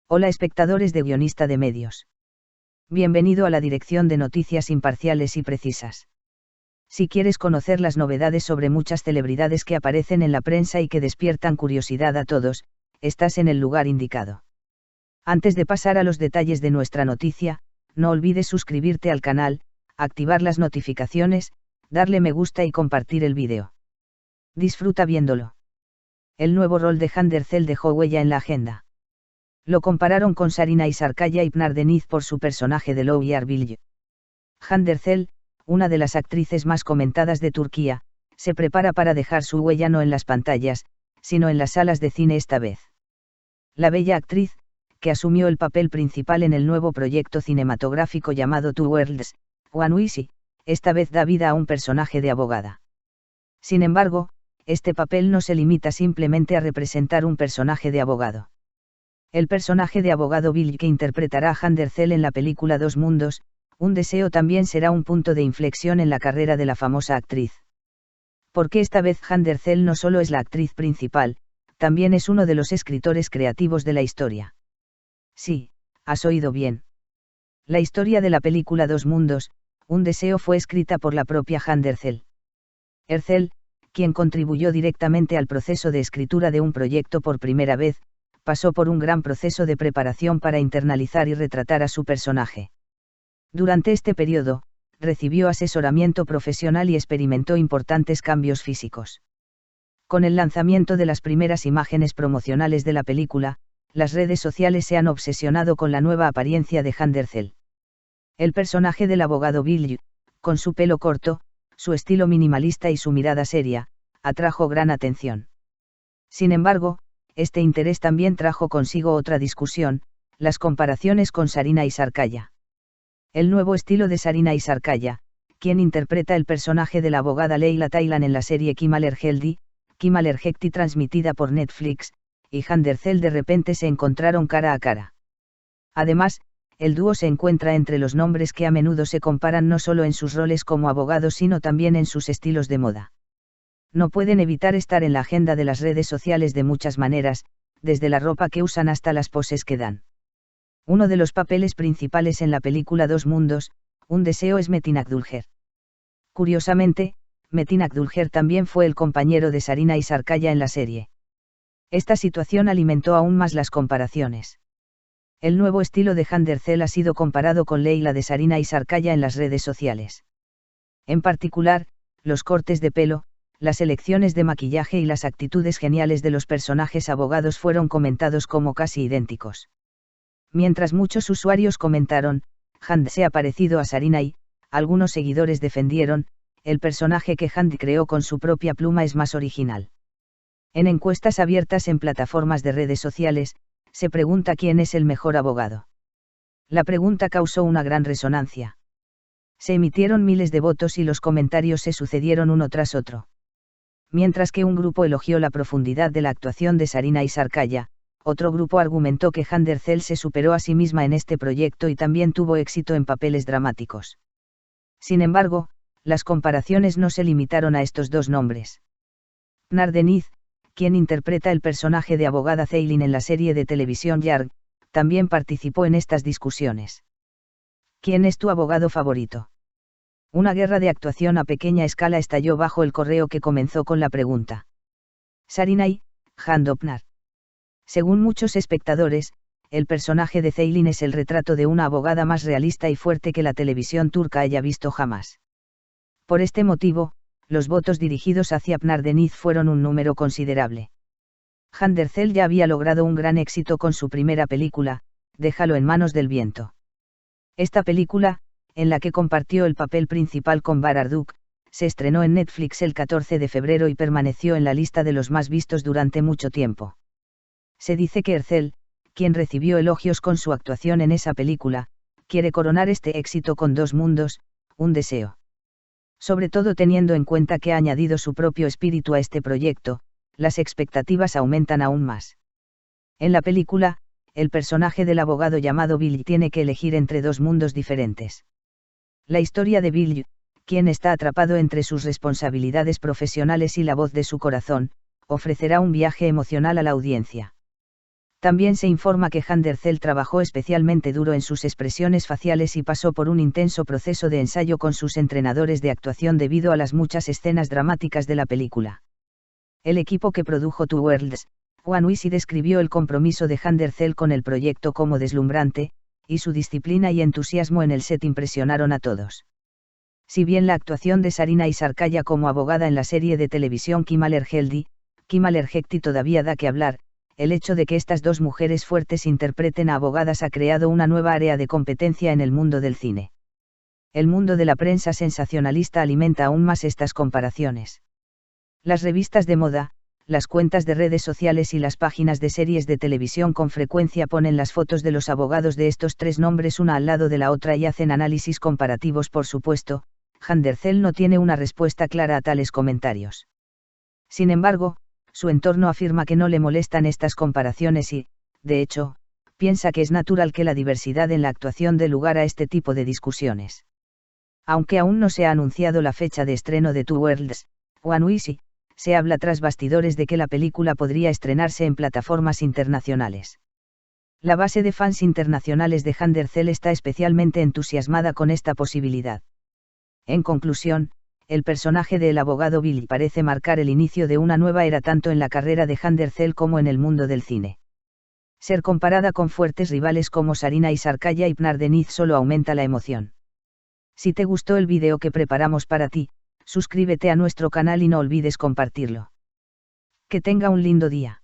Hola espectadores de Guionista de Medios. Bienvenido a la dirección de noticias imparciales y precisas. Si quieres conocer las novedades sobre muchas celebridades que aparecen en la prensa y que despiertan curiosidad a todos, estás en el lugar indicado. Antes de pasar a los detalles de nuestra noticia, no olvides suscribirte al canal, activar las notificaciones, darle me gusta y compartir el vídeo. Disfruta viéndolo. El nuevo rol de Jane Derzel dejó huella en la agenda. Lo compararon con Sarina Isarkaya y Pınar Deniz por su personaje de Lou Yarbil. Jane Derzel, una de las actrices más comentadas de Turquía, se prepara para dejar su huella no en las pantallas, sino en las salas de cine esta vez. La bella actriz, que asumió el papel principal en el nuevo proyecto cinematográfico llamado Two Worlds, One Wish, esta vez da vida a un personaje de abogada. Sin embargo, este papel no se limita simplemente a representar un personaje de abogado. El personaje de abogado Bill que interpretará a Jane Derzel en la película Dos Mundos, Un Deseo también será un punto de inflexión en la carrera de la famosa actriz. Porque esta vez Jane Derzel no solo es la actriz principal, también es uno de los escritores creativos de la historia. Sí, has oído bien. La historia de la película Dos Mundos, Un Deseo fue escrita por la propia Jane Derzel. Derzel, quien contribuyó directamente al proceso de escritura de un proyecto por primera vez, pasó por un gran proceso de preparación para internalizar y retratar a su personaje. Durante este periodo, recibió asesoramiento profesional y experimentó importantes cambios físicos. Con el lanzamiento de las primeras imágenes promocionales de la película, las redes sociales se han obsesionado con la nueva apariencia de Jane Derzel. El personaje del abogado Bill, con su pelo corto, su estilo minimalista y su mirada seria, atrajo gran atención. Sin embargo, este interés también trajo consigo otra discusión, las comparaciones con Sarina Isarkaya. El nuevo estilo de Sarina Isarkaya, quien interpreta el personaje de la abogada Leyla Taylan en la serie Kimalerhelti transmitida por Netflix, y Jane Derzel de repente se encontraron cara a cara. Además, el dúo se encuentra entre los nombres que a menudo se comparan no solo en sus roles como abogados sino también en sus estilos de moda. No pueden evitar estar en la agenda de las redes sociales de muchas maneras, desde la ropa que usan hasta las poses que dan. Uno de los papeles principales en la película Dos Mundos, Un Deseo es Metin Akdülger. Curiosamente, Metin Akdülger también fue el compañero de Sarina Isarkaya en la serie. Esta situación alimentó aún más las comparaciones. El nuevo estilo de Jane Derzel ha sido comparado con Leyla de Sarina Isarkaya en las redes sociales. En particular, los cortes de pelo, las elecciones de maquillaje y las actitudes geniales de los personajes abogados fueron comentados como casi idénticos. Mientras muchos usuarios comentaron, Jane se ha parecido a Sarina y, algunos seguidores defendieron, el personaje que Jane creó con su propia pluma es más original. En encuestas abiertas en plataformas de redes sociales, se pregunta quién es el mejor abogado. La pregunta causó una gran resonancia. Se emitieron miles de votos y los comentarios se sucedieron uno tras otro. Mientras que un grupo elogió la profundidad de la actuación de Sarina Isarkaya, otro grupo argumentó que Jane Derzel se superó a sí misma en este proyecto y también tuvo éxito en papeles dramáticos. Sin embargo, las comparaciones no se limitaron a estos dos nombres. Pınar Deniz, quien interpreta el personaje de abogada Ceylin en la serie de televisión Yarg, también participó en estas discusiones. ¿Quién es tu abogado favorito? Una guerra de actuación a pequeña escala estalló bajo el correo que comenzó con la pregunta. Sarina y Jane Pınar. Según muchos espectadores, el personaje de Ceylin es el retrato de una abogada más realista y fuerte que la televisión turca haya visto jamás. Por este motivo, los votos dirigidos hacia Pınar Deniz fueron un número considerable. Jane Derzel ya había logrado un gran éxito con su primera película, Déjalo en manos del viento. Esta película, en la que compartió el papel principal con Bahar Arduç, se estrenó en Netflix el 14 de febrero y permaneció en la lista de los más vistos durante mucho tiempo. Se dice que Derzel, quien recibió elogios con su actuación en esa película, quiere coronar este éxito con Dos Mundos, Un Deseo. Sobre todo teniendo en cuenta que ha añadido su propio espíritu a este proyecto, las expectativas aumentan aún más. En la película, el personaje del abogado llamado Bill tiene que elegir entre dos mundos diferentes. La historia de Bill, quien está atrapado entre sus responsabilidades profesionales y la voz de su corazón, ofrecerá un viaje emocional a la audiencia. También se informa que Handercel trabajó especialmente duro en sus expresiones faciales y pasó por un intenso proceso de ensayo con sus entrenadores de actuación debido a las muchas escenas dramáticas de la película. El equipo que produjo Two Worlds, One Wish describió el compromiso de Handercel con el proyecto como deslumbrante, y su disciplina y entusiasmo en el set impresionaron a todos. Si bien la actuación de Sarina Isarkaya como abogada en la serie de televisión Kimalerheldi todavía da que hablar, el hecho de que estas dos mujeres fuertes interpreten a abogadas ha creado una nueva área de competencia en el mundo del cine. El mundo de la prensa sensacionalista alimenta aún más estas comparaciones. Las revistas de moda, las cuentas de redes sociales y las páginas de series de televisión con frecuencia ponen las fotos de los abogados de estos tres nombres una al lado de la otra y hacen análisis comparativos. Por supuesto, Handercel no tiene una respuesta clara a tales comentarios. Sin embargo, su entorno afirma que no le molestan estas comparaciones y, de hecho, piensa que es natural que la diversidad en la actuación dé lugar a este tipo de discusiones. Aunque aún no se ha anunciado la fecha de estreno de Two Worlds, One Wish, se habla tras bastidores de que la película podría estrenarse en plataformas internacionales. La base de fans internacionales de Handercel está especialmente entusiasmada con esta posibilidad. En conclusión, el personaje del abogado Billy parece marcar el inicio de una nueva era tanto en la carrera de Handercel como en el mundo del cine. Ser comparada con fuertes rivales como Sarina Isarkaya y Pnar Deniz solo aumenta la emoción. Si te gustó el vídeo que preparamos para ti, suscríbete a nuestro canal y no olvides compartirlo. Que tenga un lindo día.